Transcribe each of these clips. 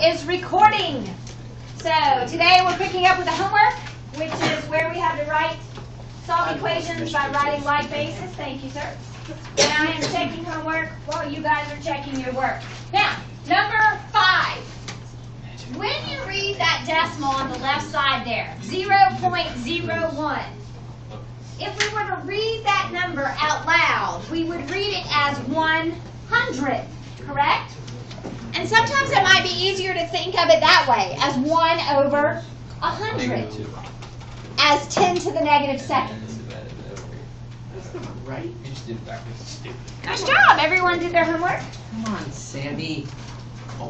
is recording. So today we're picking up with the homework, which is where we have to solve equations by writing like basis. Thank you, sir. And I am checking homework while you guys are checking your work. Now, number 5. When you read that decimal on the left side there, 0.01, if we were to read that number out loud, we would read it as 100, correct? And sometimes it might be easier to think of it that way, as 1 over 100, as 10 to the negative second. Right? You just did it backwards. Nice job. Everyone did their homework? Come on, Sammy.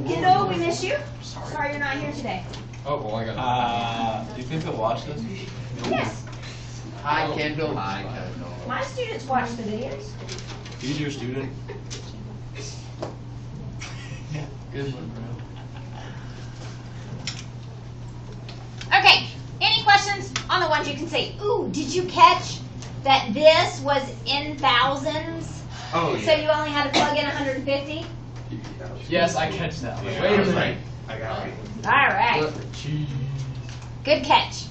Kiddo, we miss you. Sorry you're not here today. Oh, well, I got Do you think they'll watch this? Yes. Hi, Kendall. My students watch the videos. He's your student. Good one, bro. Okay. Any questions on the ones you can see? Ooh, did you catch that this was in thousands? Oh, So you only had to plug in 150? Yes, I catch that. Wait a minute. I got it. All right. Good catch.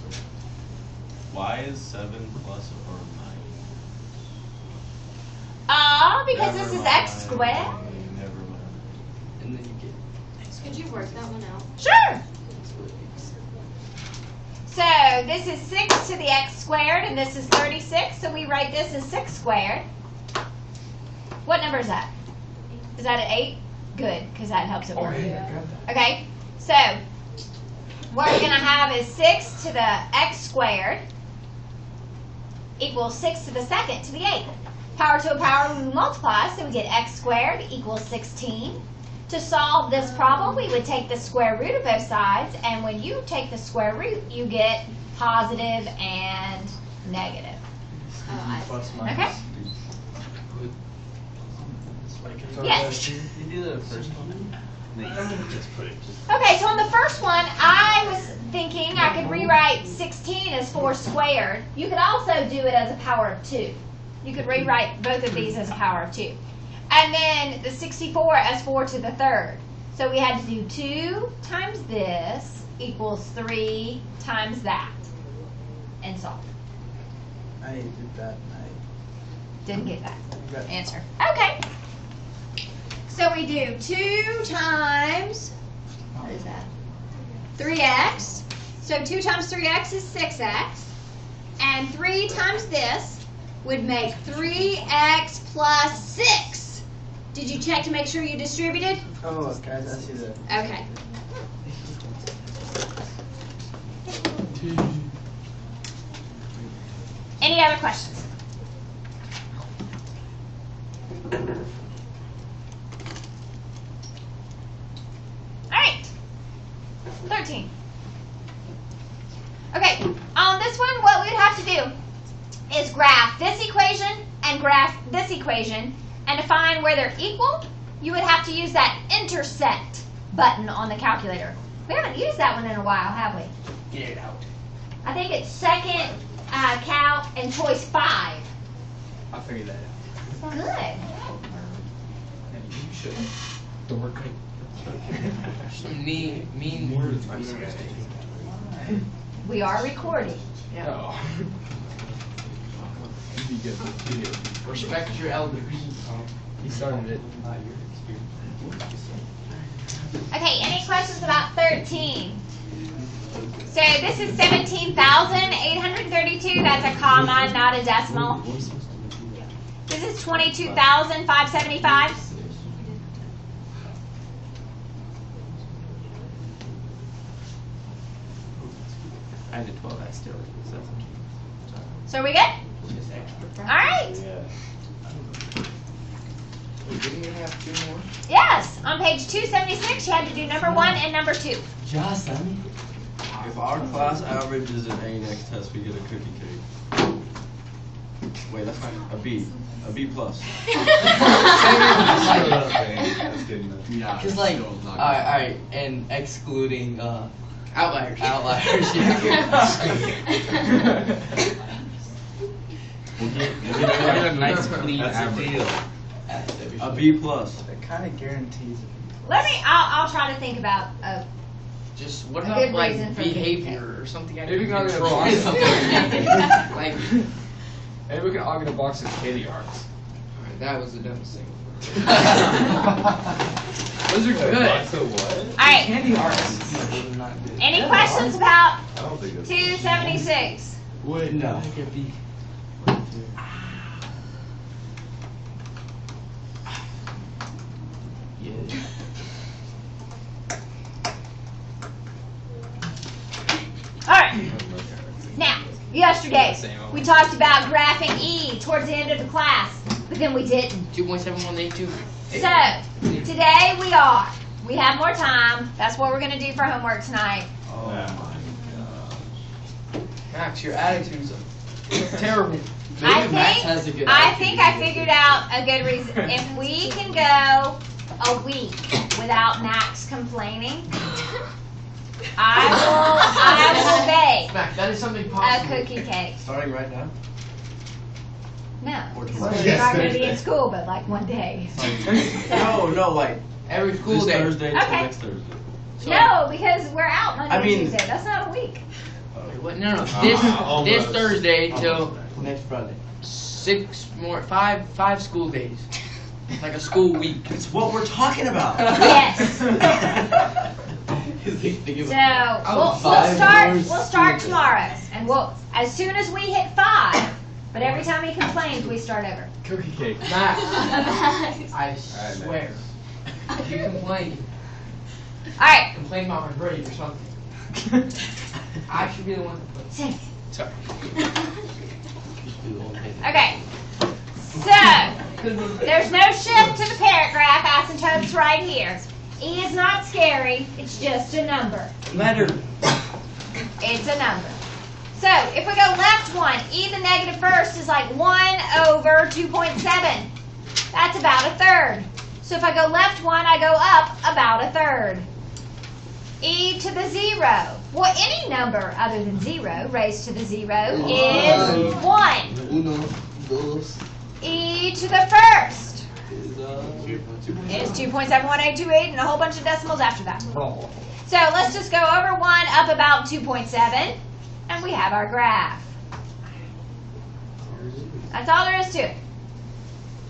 Why is 7 plus or minus? Because this is x squared. Never mind. And then you get. Could you work that one out? Sure. So this is 6 to the x squared, and this is 36. So we write this as 6 squared. What number is that? Is that an 8? Good, because that helps it work. Okay, so what we're going to have is 6 to the x squared equals 6 to the second to the 8th. Power to a power, we multiply, so we get x squared equals 16. To solve this problem, we would take the square root of both sides, and when you take the square root, you get positive and negative. Okay? Yes. You do the first one? Just put it. Okay, so on the first one, I was thinking I could rewrite 16 as 4 squared. You could also do it as a power of 2. You could rewrite both of these as a power of 2. And then the 64 as 4 to the third. So we had to do 2 times this equals 3 times that. And solve. I did that and I Didn't get that got answer. Okay. So we do 2 times, what is that? 3x. So 2 times 3x is 6x. And 3 times this would make 3x plus 6. Did you check to make sure you distributed? Oh, okay, I see that. Okay. Any other questions? All right. 13. Okay, on this one, what we'd have to do is graph this equation and graph this equation, and to find where they're equal, you would have to use that intersect button on the calculator. We haven't used that one in a while, have we? Get it out. I think it's second calc and choice 5. I'll figure that out. Good. You should. Don't work great. Mean words. We are recording. Oh. You'd be good. Respect your elders. He started it. Okay, any questions about 13? So this is 17,832. That's a comma, not a decimal. This is 22,575. I did 12, I still did 17. So are we good? Just extra. All right. Didn't we have 2 more? Yes, on page 276, you had to do number 1 and number 2. Just Sammy. If our class average is an A next test, we get a cookie cake. Wait, that's not a B. A B plus. That's good enough. Yeah. Just like, alright, and excluding outliers. Outliers, yeah. We'll get a nice clean That's a average. deal. A B plus. That kind of guarantees it. I'll try to think about Just what A about good like reason for behavior or something I Maybe can we can control? get a box. Like, Maybe we can all get a box of candy hearts. alright, that was the dumbest thing. Those are good. So what? Alright, Candy hearts. any questions about I don't think it's. 276? Wait, no. Alright, now, yesterday, we talked about graphing E towards the end of the class, but then we didn't. 2.7182. So, today we have more time. That's what we're going to do for homework tonight. Oh my gosh. Max, your attitude's terrible. I Max has a good think I attitude. figured out a good reason. If we can go a week without Max complaining, I will bake Max, that is something a possible. cookie cake. Starting right now? No, Or we're tomorrow? not going to be in school, but like one day. No, like Every school this day. Thursday to Okay. next Thursday. So- No, because we're out Monday I and mean- Tuesday. That's not a week. Wait, what? No. This Almost. Thursday till Next Friday. 5 school days. It's like a school week. It's what we're talking about. Yes. So we'll start tomorrow, and as soon as we hit 5. But every time he complains, we start over. Cookie cake. Max, I swear. If you complain, All right. complain about my grade or something. I should be the one to complain. Sit. Sorry. Okay. So there's no shift to the paragraph. Asymptote's right here. E is not scary. It's just a number. Letter. It's a number. So if we go left 1, e the negative first is like 1 over 2.7. That's about a third. So if I go left 1, I go up about a third. E to the 0. Well, any number other than 0 raised to the 0 is 1. Uno, dos, E to the first is is 2.71828 and a whole bunch of decimals after that. So let's just go over 1, up about 2.7, and we have our graph. That's all there is to it.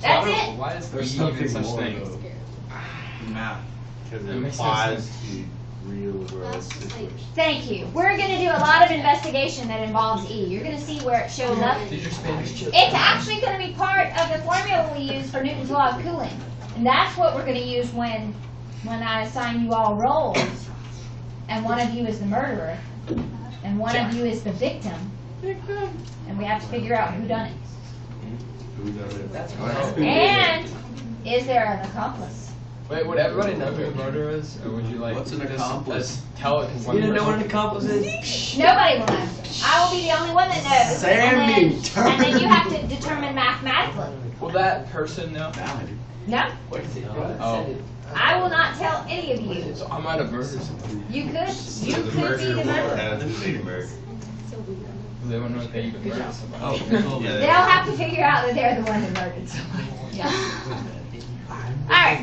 That's it. Why is there There's even something such more, thing? though. Math. Because That it makes no applies sense. to real world situations. Thank you. We're going to do a lot of investigation that involves E. You're going to see where it shows up. Did your Spanish chip? It's actually going to be part of the formula we use for Newton's law of cooling. And that's what we're going to use when I assign you all roles. And one of you is the murderer. And one of you is the victim. And we have to figure out who done it. Who does it? That's And is there an accomplice? Wait, would everybody know who the murderer is? Or would you like What's an just accomplice? tell it in one person? accomplice is? Nobody will know. I will be the only one that knows. Sammy. And then you have to determine mathematically. Will that person know? No, What is it? Oh. I will not tell any of you. So I might have murdered somebody. You could So be the the murderer will murderer. have to be murdered. They won't know if they even murdered somebody. Oh, yeah. They'll have to figure out that they're the one who murdered somebody. Yeah. All right.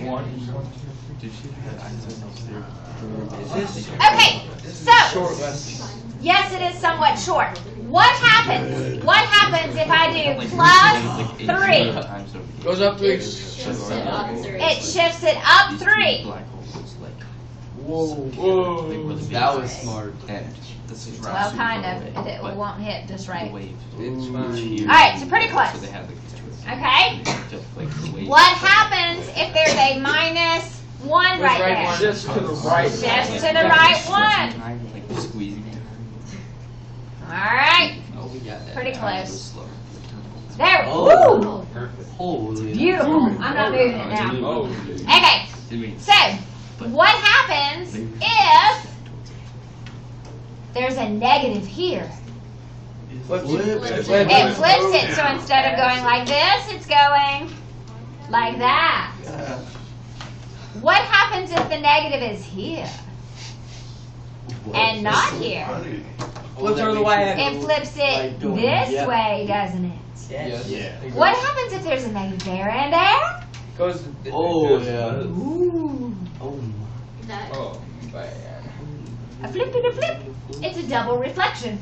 Okay. So, Short lesson. yes, it is somewhat short. What happens? What happens if I do plus 3? Goes up 3. It shifts it up 3. Whoa. That was smart. Well, kind of. It won't hit just right. It's fine. All right, so pretty close. Okay. What happens if there's a minus 1 right there? Shifts to the right. Shifts to the right 1. All right. Oh, we got that. Pretty close. There we go. Holy. Beautiful. I'm not moving it now. Oh. Okay. So, what happens if there's a negative here? Flip. It flips it, so instead of going like this, it's going like that. What happens if the negative is here and not here? Flips over the y It flips it this way, doesn't it? Yes. Yeah. What happens if there's a negative there and there? Goes. Oh, yeah. Ooh. Oh my. That. Oh, man. A flip and a flip. It's a double reflection.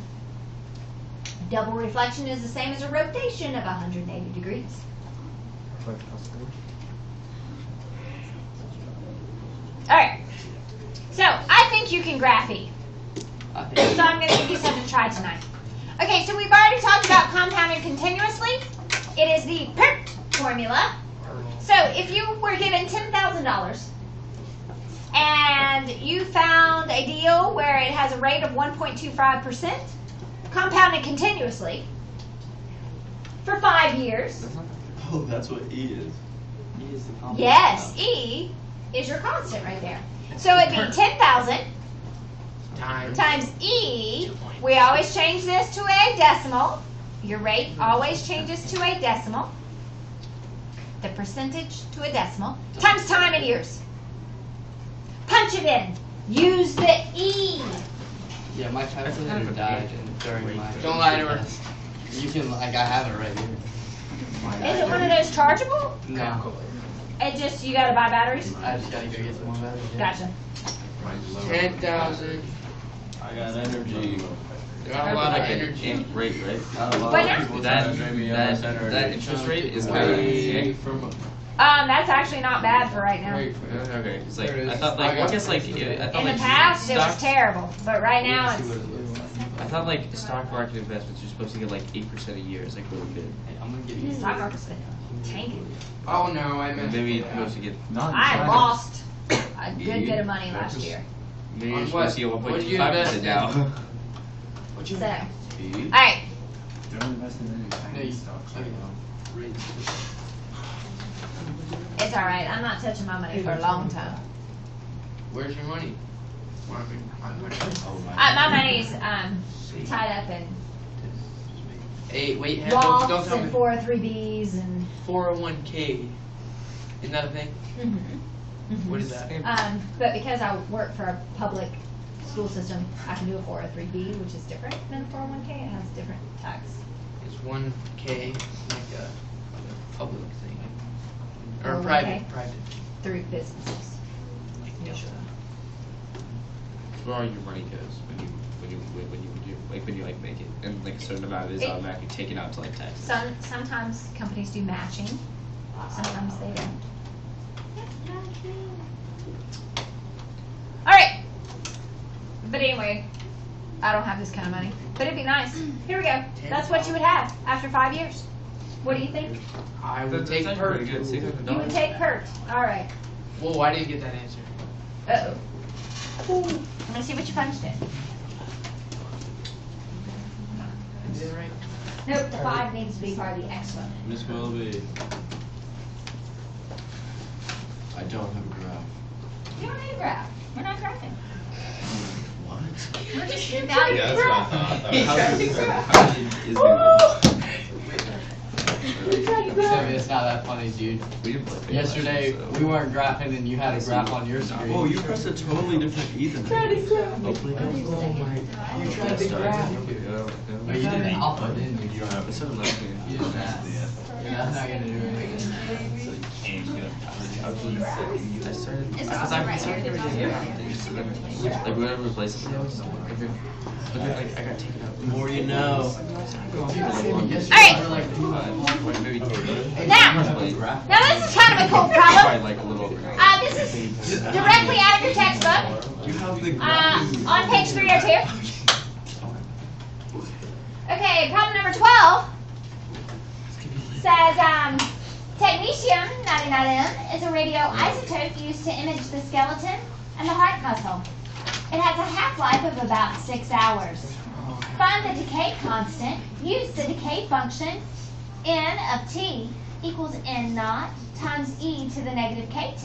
Double reflection is the same as a rotation of 180 degrees. Alright. So, I think you can graphy. I think. So I'm going to give you something to try tonight. Okay, so we've already talked about compounding continuously. It is the PERT formula. So if you were given $10,000 and you found a deal where it has a rate of 1.25%, compounded continuously for 5 years. Oh, that's what E is. E is the compound. Yes, E is your constant right there. So it'd be 10,000 times E. We always change this to a decimal. Your rate always changes to a decimal. The percentage to a decimal. Times time in years. Punch it in. Use the E. Yeah, my calculator died during my. Don't lie to her. test. You can, like, I have it right here. Is it one of those chargeable? No. It just, you gotta buy batteries? I just gotta go get some more batteries. yeah. Gotcha. 10,000. I got energy. Got a lot of energy. Rate, right? Not a lot What of now? people That, trying to drain me that, out of that energy. interest rate is Way kind from. That's actually not bad for right now. Wait, of okay. It's like There it I is. thought like I got I guess like I thought In the like past, it was stock, terrible, but right now See it's. what it looks like. I thought like stock market investments you're supposed to get like 8% a year. It's like really good. Hey, I'm gonna give you. Stock market's been tanking. Oh no, I meant. Maybe you're supposed to get I lost a good bit of money last year. maybe On you're supposed to get what? What did you 1.25% invest now. in? So, E? alright. Don't invest in any No, tiny you. stocks. Okay. Rates. It's alright. I'm not touching my money for a long time. Where's your money? Well, I mean, my money. My money's tied up in Hey, wait, don't Roths tell and me. 403Bs and. 401k. Isn't that a thing? What is that? But because I work for a public school system, I can do a 403B, which is different than 401k. It has different tax. Is 1k like a public thing? Or 401k? private? Through businesses. Usually. Where all your money goes when you like make it, and like a certain amount is It- automatically taken out to like taxes. Sometimes companies do matching. Sometimes they don't. Alright. But anyway, I don't have this kind of money. But it'd be nice. Here we go. That's what you would have after 5 years. What do you think? I would That's take actually PERT. pretty good. $600. You would take PERT. Alright. Well, why did you get that answer? Uh-oh. I'm gonna see what you punched in. Is it right? Nope, the 5 needs to be part of the excellent. Miss Willoughby. I don't have a graph. You don't need a graph. We're not graphing. What? We're just evaluating. Sammy, it's not that funny, dude. We didn't play Yesterday, we weren't graphing and you had a graph on your screen. Oh, you pressed a totally different E than I did. Hopefully. You tried to graph. Oh, you did alpha, didn't you? You don't have. It said left me. You did that. Yeah, that's not gonna do anything. I started. It's Because also I'm right started here. everything else. Like whatever replaces it. But then like I got taken out. The more you know. Yesterday, we're like, Maybe Now this is kind of a cool problem. Probably like a little over. This is directly out of your textbook. You have the graph. On page 302. Okay, problem number 12 says technetium 99M is a radioisotope used to image the skeleton and the heart muscle. It has a half-life of about 6 hours. Find the decay constant. Use the decay function N of T equals N naught times e to the negative kt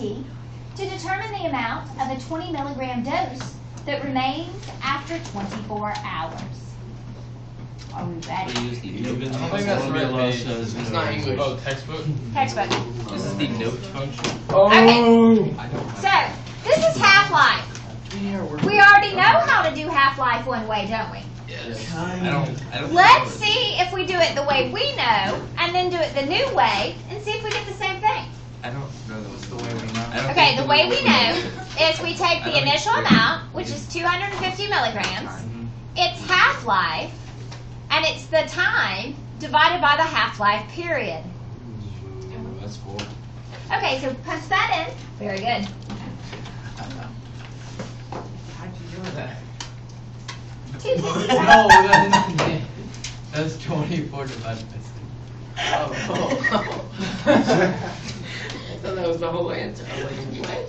to determine the amount of a 20 milligram dose that remains after 24 hours. Are we ready? We use the Even I think that's the right formula page. says It's no. not English. Oh, textbook? Textbook. This is the note function. Okay, I don't. so this is half-life. We already know how to do half-life one way, don't we? Yes. I don't. Let's see if we do it the way we know, and then do it the new way, and see if we get the same thing. I don't know What's the way we know? I don't Okay, think the way we know is we take the initial amount, which is 250 milligrams, its half-life, and it's the time divided by the half-life period. That's cool. Okay, so punch that in. Very good. How'd you know that? 250. No, that's 24 divided by 6. I thought that was the whole answer. I was like, what?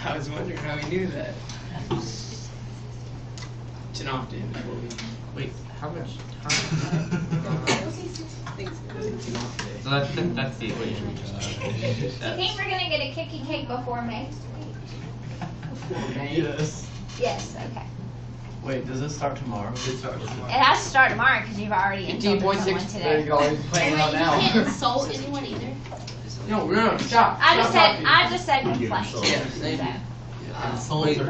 I was wondering how he knew that. It's an often. Wait, how much time? So that's the equation. Do you think we're going to get a cookie cake before May? Yes. Yes, okay. Wait, does it start tomorrow? It has to start tomorrow because you've already insulted someone 15.6. today. There you go, he's playing Wait, out you now. can't insult anyone either. No, stop. I just Stop said talking. complaint. Yeah, same. So. Insults are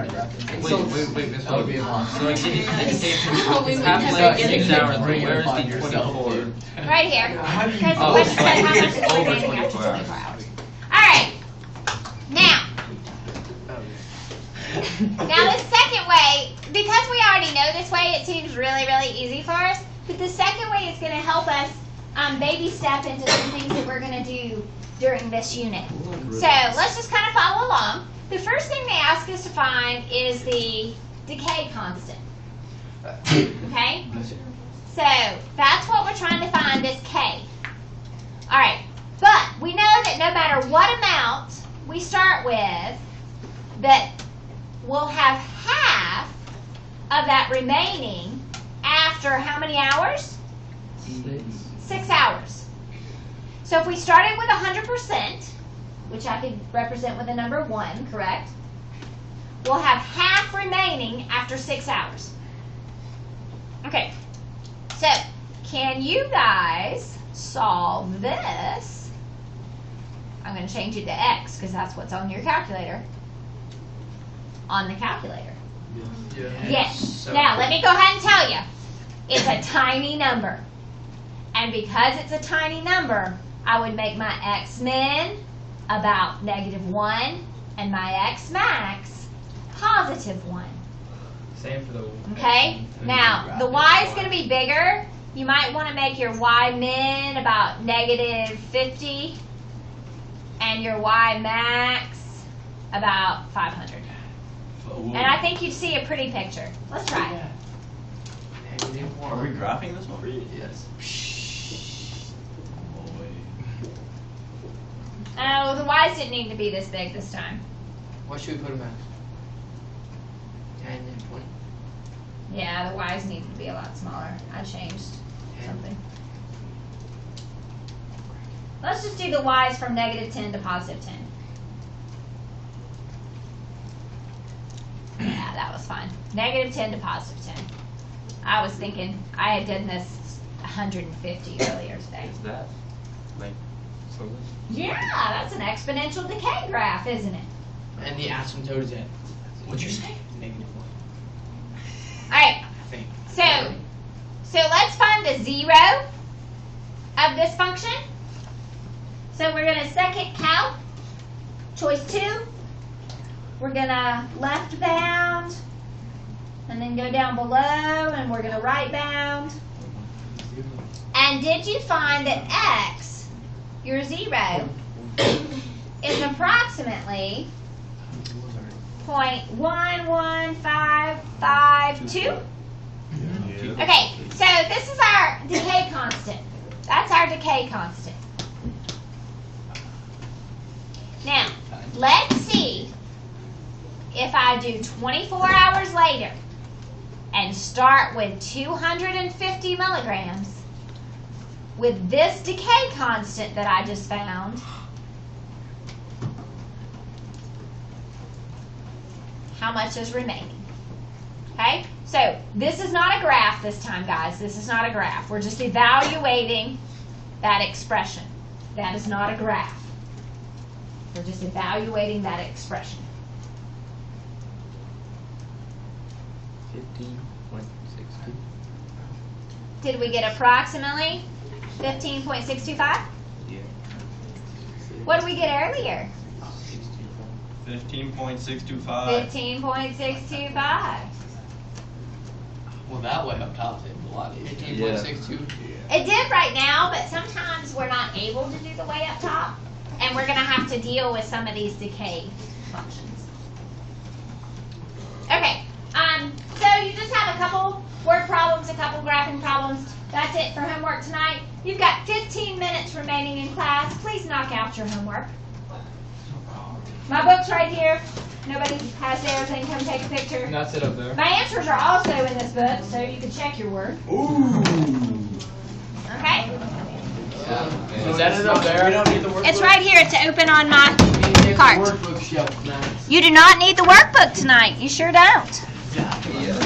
Wait, Miss That would be a Williams. lot. So like, did you say Oh, we it's would half never like get 6 it. hours? Bring it Where's upon the yourself, 24? dude. Right here. Because the Oh, question so said how it's much is over remaining after 24 24 hours. All right. Now this second way, because we already know this way, it seems really, really easy for us. But the second way is going to help us baby step into some things that we're going to do during this unit. So let's just kind of follow along. The first thing they ask us to find is the decay constant. Okay? So that's what we're trying to find, this K. All right. But we know that no matter what amount we start with, that we'll have half of that remaining after how many hours? 6 hours. So if we started with 100%, which I could represent with the number 1, correct? We'll have half remaining after 6 hours. Okay, so can you guys solve this? I'm going to change it to X because that's what's on your calculator. On the calculator. Yes. So- Now, let me go ahead and tell you. It's a tiny number. And because it's a tiny number, I would make my X min about -1 and my X max +1. Same for the. Okay? Now, the Y is going to be bigger. You might want to make your Y min about -50 and your Y max about 500. And I think you'd see a pretty picture. Let's try it. Are we graphing this one? Yes. Oh, the Y's didn't need to be this big this time. What should we put him at? 10 and 20. Yeah, the Y's need to be a lot smaller. I changed something. Let's just do the Y's from -10 to +10. Yeah, that was fine. -10 to +10. I was thinking, I had done this 150 earlier today. Is that like something? Yeah, that's an exponential decay graph, isn't it? And the asymptote is at. What'd you say? -1. Alright, I think. so let's find the zero of this function. So we're going to second calc, choice 2. We're going to left bound, and then go down below, and we're going to right bound. And did you find that X, your 0, is approximately 0.11552? Okay, so this is our decay constant. That's our decay constant. Now, let's see if I do 24 hours later and start with 250 milligrams with this decay constant that I just found, how much is remaining? Okay, so this is not a graph this time, guys. This is not a graph. We're just evaluating that expression. That is not a graph. We're just evaluating that expression. 15.62. Did we get approximately 15.625? Yeah. What did we get earlier? 15.625. 15.625. Well, that way up top seems a lot easier. 18.62. It did right now, but sometimes we're not able to do the way up top, and we're gonna have to deal with some of these decay functions. Okay, so you just have a couple word problems, a couple graphing problems. That's it for homework tonight. You've got 15 minutes remaining in class. Please knock out your homework. My book's right here. Nobody has theirs, they can come take a picture. And that's it up there. My answers are also in this book, so you can check your work. Ooh. Okay? Is that it up there? We don't need the workbook. It's right here. It's open on my cart. Workbook shelf, nice. You do not need the workbook tonight. You sure don't. Yeah.